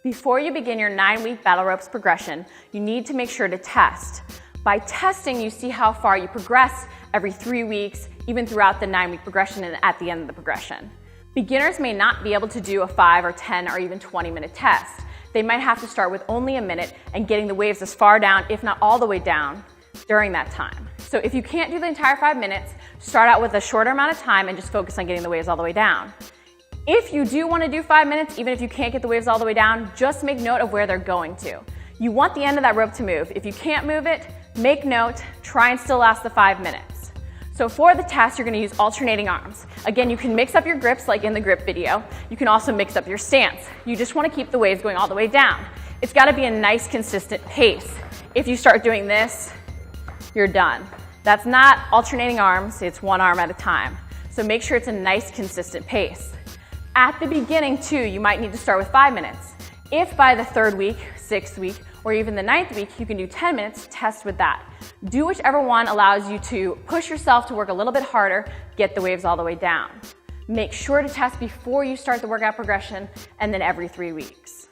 Before you begin your 9-week battle ropes progression, you need to make sure to test. By testing, you see how far you progress every 3 weeks, even throughout the 9-week progression and at the end of the progression. Beginners may not be able to do a 5 or 10 or even 20-minute test. They might have to start with only a minute and getting the waves as far down, if not all the way down, during that time. So if you can't do the entire 5 minutes, start out with a shorter amount of time and just focus on getting the waves all the way down. If you do want to do 5 minutes, even if you can't get the waves all the way down, just make note of where they're going to. You want the end of that rope to move. If you can't move it, make note, try and still last the 5 minutes. So for the test, you're going to use alternating arms. Again, you can mix up your grips like in the grip video. You can also mix up your stance. You just want to keep the waves going all the way down. It's got to be a nice, consistent pace. If you start doing this, you're done. That's not alternating arms, it's one arm at a time. So make sure it's a nice, consistent pace. At the beginning, too, you might need to start with 5 minutes. If by the 3rd week, 6th week, or even the 9th week, you can do 10 minutes, test with that. Do whichever one allows you to push yourself to work a little bit harder, get the waves all the way down. Make sure to test before you start the workout progression, and then every 3 weeks.